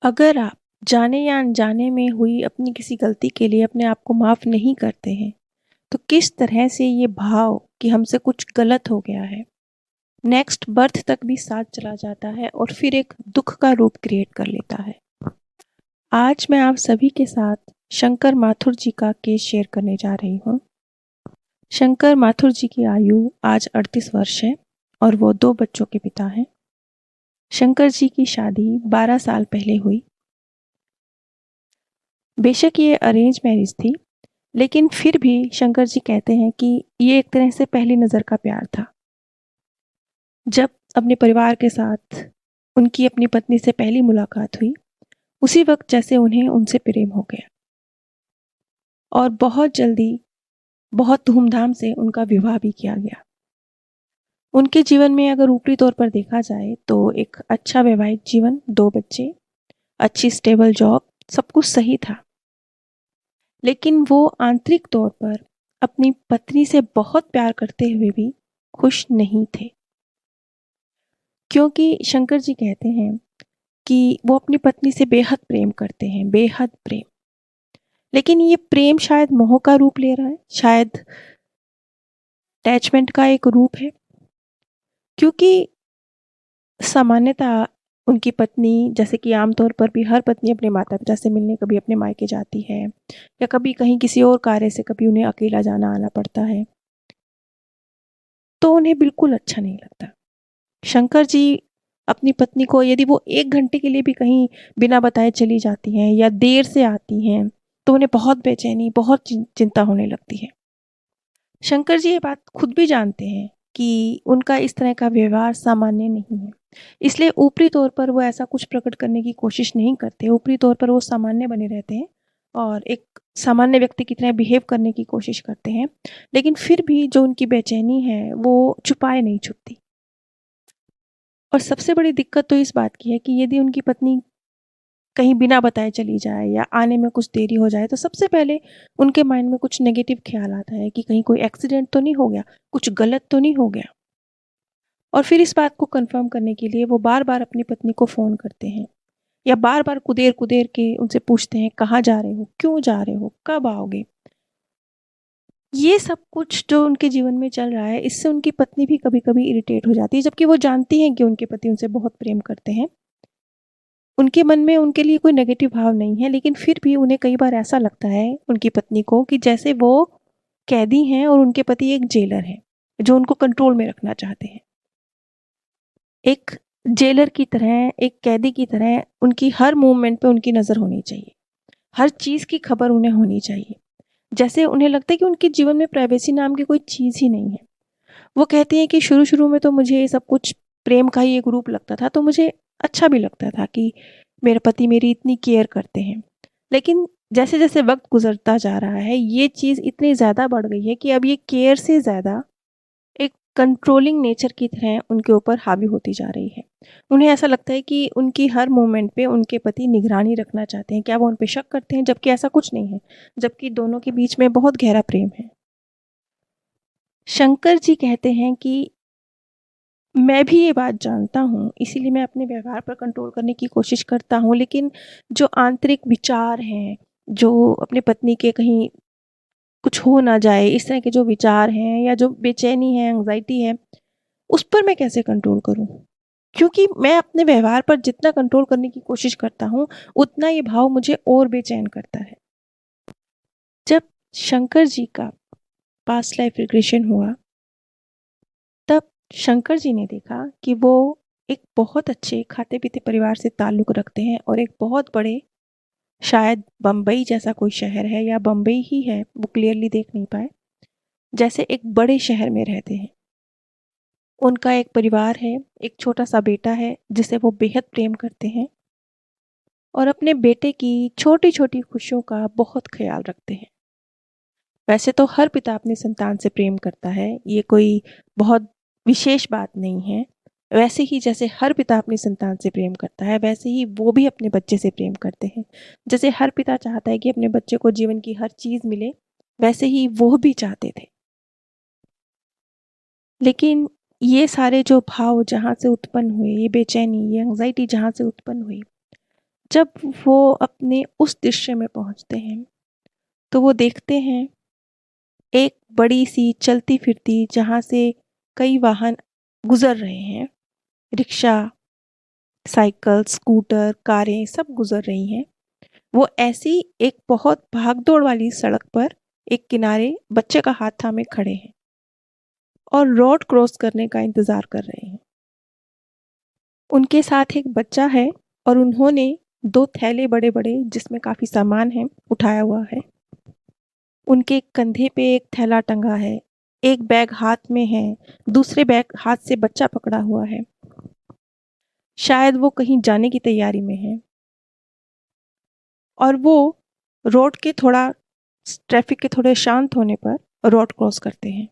अगर आप जाने या अनजाने में हुई अपनी किसी गलती के लिए अपने आप को माफ़ नहीं करते हैं, तो किस तरह से ये भाव कि हमसे कुछ गलत हो गया है, नेक्स्ट बर्थ तक भी साथ चला जाता है और फिर एक दुःख का रूप क्रिएट कर लेता है। आज मैं आप सभी के साथ शंकर माथुर जी का केस शेयर करने जा रही हूँ। शंकर माथुर जी की आयु आज 38 वर्ष है और वो 2 बच्चों के पिता हैं। शंकर जी की शादी 12 साल पहले हुई। बेशक ये अरेंज मैरिज थी, लेकिन फिर भी शंकर जी कहते हैं कि ये एक तरह से पहली नज़र का प्यार था। जब अपने परिवार के साथ उनकी अपनी पत्नी से पहली मुलाकात हुई, उसी वक़्त जैसे उन्हें उनसे प्रेम हो गया और बहुत जल्दी, बहुत धूमधाम से उनका विवाह भी किया गया। उनके जीवन में अगर ऊपरी तौर पर देखा जाए तो एक अच्छा वैवाहिक जीवन, 2 बच्चे, अच्छी स्टेबल जॉब, सब कुछ सही था। लेकिन वो आंतरिक तौर पर अपनी पत्नी से बहुत प्यार करते हुए भी खुश नहीं थे। क्योंकि शंकर जी कहते हैं कि वो अपनी पत्नी से बेहद प्रेम करते हैं, बेहद प्रेम। लेकिन ये प्रेम शायद मोह का रूप ले रहा है, शायद अटैचमेंट का एक रूप है। क्योंकि सामान्यतः उनकी पत्नी, जैसे कि आम तौर पर भी हर पत्नी अपने माता-पिता से मिलने कभी अपने मायके जाती है या कभी कहीं किसी और कार्य से कभी उन्हें अकेला जाना-आना पड़ता है, तो उन्हें बिल्कुल अच्छा नहीं लगता। शंकर जी अपनी पत्नी को यदि वो 1 घंटे के लिए भी कहीं बिना बताए चली जाती हैं या देर से आती हैं, तो उन्हें बहुत बेचैनी, बहुत चिंता होने लगती है। शंकर जी ये बात खुद भी जानते हैं कि उनका इस तरह का व्यवहार सामान्य नहीं है। इसलिए ऊपरी तौर पर वो ऐसा कुछ प्रकट करने की कोशिश नहीं करते। ऊपरी तौर पर वो सामान्य बने रहते हैं और एक सामान्य व्यक्ति की तरह बिहेव करने की कोशिश करते हैं। लेकिन फिर भी जो उनकी बेचैनी है, वो छुपाए नहीं छुपती। और सबसे बड़ी दिक्कत तो इस बात की है कि यदि उनकी पत्नी कहीं बिना बताए चली जाए या आने में कुछ देरी हो जाए, तो सबसे पहले उनके माइंड में कुछ नेगेटिव ख्याल आता है कि कहीं कोई एक्सीडेंट तो नहीं हो गया, कुछ गलत तो नहीं हो गया। और फिर इस बात को कन्फर्म करने के लिए वो बार-बार अपनी पत्नी को फ़ोन करते हैं या बार-बार कुदेर-कुदेर के उनसे पूछते हैं, कहाँ जा रहे हो? क्यों जा रहे हो? कब आओगे? ये सब कुछ जो उनके जीवन में चल रहा है, इससे उनकी पत्नी भी कभी-कभी इरिटेट हो जाती है, जबकि वो जानती हैं कि उनके पति उनसे बहुत प्रेम करते हैं। उनके मन में उनके लिए कोई नेगेटिव भाव नहीं है, लेकिन फिर भी उन्हें कई बार ऐसा लगता है उनकी पत्नी को कि जैसे वो कैदी हैं और उनके पति एक जेलर हैं, जो उनको कंट्रोल में रखना चाहते हैं। एक जेलर की तरह, एक कैदी की तरह उनकी हर मूवमेंट पे उनकी नज़र होनी चाहिए। हर चीज़ की खबर उन्हें होनी चाहिए। जैसे उन्हें लगता है कि उनके जीवन में प्राइवेसी नाम की कोई चीज़ ही नहीं है। वो कहती हैं कि शुरू-शुरू में तो मुझे ये सब कुछ प्रेम का ही एक रूप लगता था, तो मुझे अच्छा भी लगता था कि मेरे पति मेरी इतनी केयर करते हैं। लेकिन जैसे-जैसे वक़्त गुज़रता जा रहा है, ये चीज़ इतनी ज़्यादा बढ़ गई है कि अब ये केयर से ज़्यादा एक कंट्रोलिंग नेचर की तरह उनके ऊपर हावी होती जा रही है। उन्हें ऐसा लगता है कि उनकी हर मूवमेंट पे उनके पति निगरानी रखना चाहते हैं। क्या वो उन पे शक करते हैं? जबकि ऐसा कुछ नहीं है। जबकि दोनों के बीच में बहुत गहरा प्रेम है। शंकर जी कहते हैं कि मैं भी ये बात जानता हूँ, इसीलिए मैं अपने व्यवहार पर कंट्रोल करने की कोशिश करता हूँ, लेकिन जो आंतरिक विचार हैं, जो अपनी पत्नी के कहीं कुछ हो ना जाए, इस तरह के जो विचार हैं या जो बेचैनी है, एंग्ज़ायटी है, उस पर मैं कैसे कंट्रोल करूँ? क्योंकि मैं अपने व्यवहार पर जितना कंट्रोल करने की कोशिश करता हूँ, उतना ये भाव मुझे और बेचैन करता है। जब शंकर जी का पास्ट लाइफ रिग्रेशन हुआ, तब शंकर जी ने देखा कि वो एक बहुत अच्छे खाते-पीते परिवार से ताल्लुक़ रखते हैं और एक बहुत बड़े, शायद बम्बई जैसा कोई शहर है या बम्बई ही है, वो क्लियरली देख नहीं पाए, जैसे एक बड़े शहर में रहते हैं। उनका एक परिवार है, एक छोटा-सा बेटा है जिसे वो बेहद प्रेम करते हैं और अपने बेटे की छोटी-छोटी खुशियों का बहुत ख़्याल रखते हैं। वैसे तो हर पिता अपनी संतान से प्रेम करता है, ये कोई बहुत विशेष बात नहीं है। वैसे ही जैसे हर पिता अपनी संतान से प्रेम करता है, वैसे ही वो भी अपने बच्चे से प्रेम करते हैं। जैसे हर पिता चाहता है कि अपने बच्चे को जीवन की हर चीज़ मिले, वैसे ही वो भी चाहते थे। लेकिन ये सारे जो भाव जहाँ से उत्पन्न हुए, ये बेचैनी, ये एंग्ज़ायटी जहाँ से उत्पन्न हुई, जब वो अपने उस दृश्य में पहुंचते हैं तो वो देखते हैं एक बड़ी सी चलती फिरती, जहाँ से कई वाहन गुजर रहे हैं, रिक्शा, साइकिल, स्कूटर, कारें सब गुजर रही हैं। वो ऐसी एक बहुत भागदौड़ वाली सड़क पर एक किनारे बच्चे का हाथ थामे खड़े हैं और रोड क्रॉस करने का इंतजार कर रहे हैं। उनके साथ एक बच्चा है और उन्होंने 2 थैले बड़े-बड़े जिसमें काफ़ी सामान है उठाया हुआ है। उनके कंधे पे एक थैला टंगा है, एक बैग हाथ में है, दूसरे बैग हाथ से बच्चा पकड़ा हुआ है। शायद वो कहीं जाने की तैयारी में है और वो रोड के थोड़ा ट्रैफिक के थोड़े शांत होने पर रोड क्रॉस करते हैं।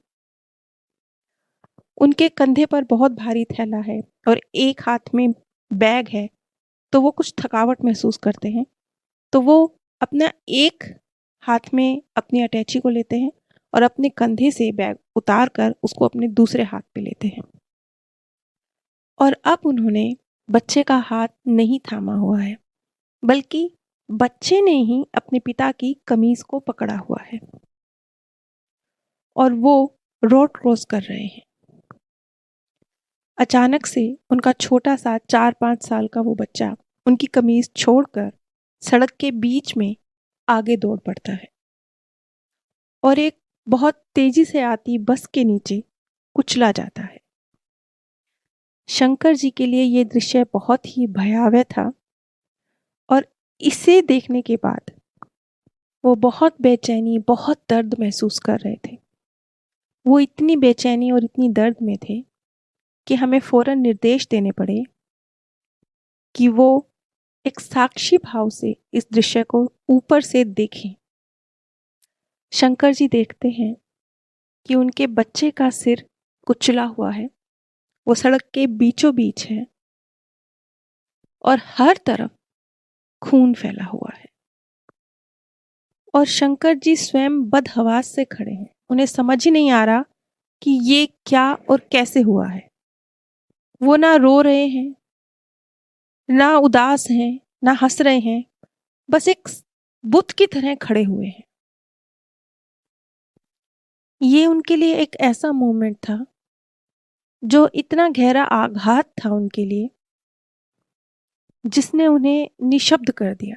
उनके कंधे पर बहुत भारी थैला है और एक हाथ में बैग है, तो वो कुछ थकावट महसूस करते हैं। तो वो अपना एक हाथ में अपनी अटैची को लेते हैं और अपने कंधे से बैग उतार कर उसको अपने दूसरे हाथ पे लेते हैं। और अब उन्होंने बच्चे का हाथ नहीं थामा हुआ है, बल्कि बच्चे ने ही अपने पिता की कमीज को पकड़ा हुआ है और वो रोड क्रॉस कर रहे हैं। अचानक से उनका छोटा सा 4-5 साल का वो बच्चा उनकी कमीज छोड़कर सड़क के बीच में आगे दौड़ पड़ता है और एक बहुत तेजी से आती बस के नीचे कुचला जाता है। शंकर जी के लिए ये दृश्य बहुत ही भयावह था और इसे देखने के बाद वो बहुत बेचैनी, बहुत दर्द महसूस कर रहे थे। वो इतनी बेचैनी और इतनी दर्द में थे कि हमें फ़ौरन निर्देश देने पड़े कि वो एक साक्षी भाव से इस दृश्य को ऊपर से देखें। शंकर जी देखते हैं कि उनके बच्चे का सिर कुचला हुआ है, वो सड़क के बीचों बीच है और हर तरफ खून फैला हुआ है और शंकर जी स्वयं बदहवास से खड़े हैं। उन्हें समझ ही नहीं आ रहा कि ये क्या और कैसे हुआ है। वो ना रो रहे हैं, ना उदास हैं, ना हंस रहे हैं, बस एक बुत की तरह खड़े हुए हैं। ये उनके लिए एक ऐसा मोमेंट था जो इतना गहरा आघात था उनके लिए, जिसने उन्हें निशब्द कर दिया।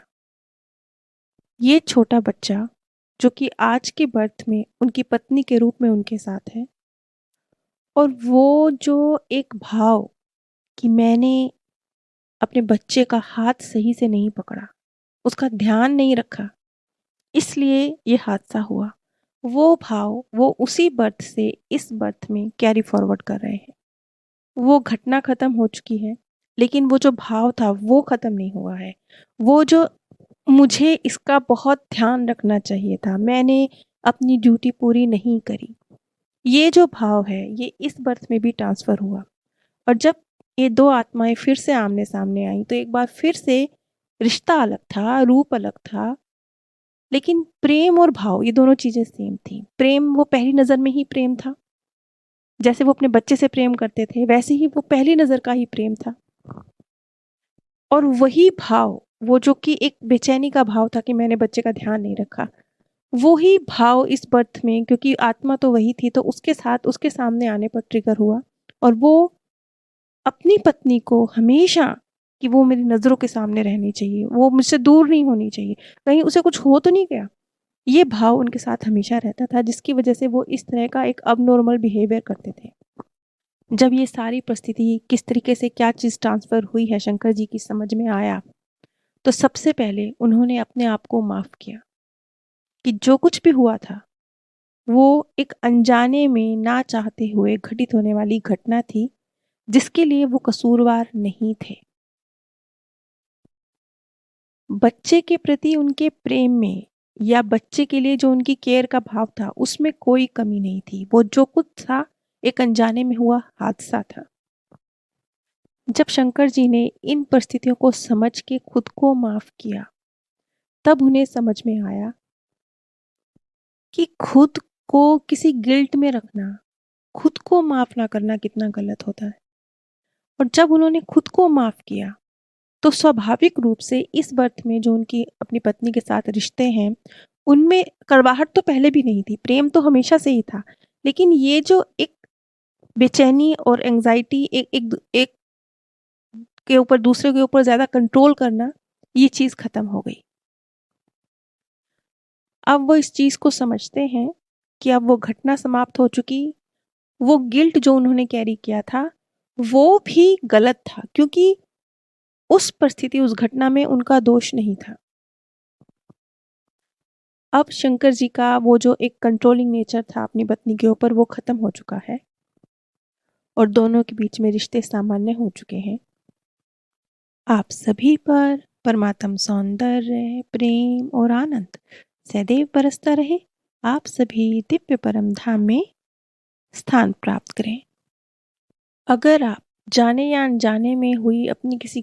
ये छोटा बच्चा जो कि आज के बर्थ में उनकी पत्नी के रूप में उनके साथ है और वो जो एक भाव कि मैंने अपने बच्चे का हाथ सही से नहीं पकड़ा, उसका ध्यान नहीं रखा, इसलिए ये हादसा हुआ। वो भाव वो उसी बर्थ से इस बर्थ में कैरी फॉरवर्ड कर रहे हैं। वो घटना खत्म हो चुकी है, लेकिन वो जो भाव था वो खत्म नहीं हुआ है। वो जो मुझे इसका बहुत ध्यान रखना चाहिए था, मैंने अपनी ड्यूटी पूरी नहीं करी, ये जो भाव है ये इस बर्थ में भी ट्रांसफ़र हुआ। और जब ये 2 आत्माएँ फिर से आमने-सामने आईं तो एक बार फिर से रिश्ता अलग था, रूप अलग था, लेकिन प्रेम और भाव ये दोनों चीज़ें सेम थी। प्रेम वो पहली नज़र में ही प्रेम था। जैसे वो अपने बच्चे से प्रेम करते थे, वैसे ही वो पहली नज़र का ही प्रेम था। और वही भाव, वो जो कि एक बेचैनी का भाव था कि मैंने बच्चे का ध्यान नहीं रखा, वो ही भाव इस बर्थ में, क्योंकि आत्मा तो वही थी, तो उसके साथ उसके सामने आने पर ट्रिगर हुआ और वो अपनी पत्नी को हमेशा कि वो मेरी नज़रों के सामने रहनी चाहिए, वो मुझसे दूर नहीं होनी चाहिए, कहीं उसे कुछ हो तो नहीं गया? ये भाव उनके साथ हमेशा रहता था, जिसकी वजह से वो इस तरह का एक अबनॉर्मल बिहेवियर करते थे। जब ये सारी परिस्थिति किस तरीके से क्या चीज़ ट्रांसफ़र हुई है शंकर जी की समझ में आया, तो सबसे पहले उन्होंने अपने आप को माफ़ किया कि जो कुछ भी हुआ था, वो एक अनजाने में ना चाहते हुए घटित होने वाली घटना थी, जिसके लिए वो कसूरवार नहीं थे। बच्चे के प्रति उनके प्रेम में या बच्चे के लिए जो उनकी केयर का भाव था, उसमें कोई कमी नहीं थी। वो जो कुछ था, एक अनजाने में हुआ हादसा था। जब शंकर जी ने इन परिस्थितियों को समझ के खुद को माफ़ किया, तब उन्हें समझ में आया कि खुद को किसी गिल्ट में रखना, खुद को माफ़ ना करना कितना गलत होता है। और जब उन्होंने खुद को माफ़ किया, तो स्वाभाविक रूप से इस बर्थ में जो उनकी अपनी पत्नी के साथ रिश्ते हैं, उनमें कड़वाहट तो पहले भी नहीं थी, प्रेम तो हमेशा से ही था। लेकिन ये जो एक बेचैनी और एंग्जाइटी एक के ऊपर दूसरे के ऊपर ज़्यादा कंट्रोल करना, ये चीज़ खत्म हो गई। अब वो इस चीज़ को समझते हैं कि अब वो घटना समाप्त हो चुकी। वो गिल्ट जो उन्होंने कैरी किया था, वो भी गलत था, क्योंकि उस परिस्थिति, उस घटना में उनका दोष नहीं था। अब शंकर जी का वो जो एक कंट्रोलिंग नेचर था अपनी पत्नी के ऊपर, वो खत्म हो चुका है और दोनों के बीच में रिश्ते सामान्य हो चुके हैं। आप सभी पर परमात्म सौंदर्य, प्रेम और आनंद सदैव बरसता रहे। आप सभी दिव्य परम धाम में स्थान प्राप्त करें। अगर आप जाने या अनजाने में हुई अपनी किसी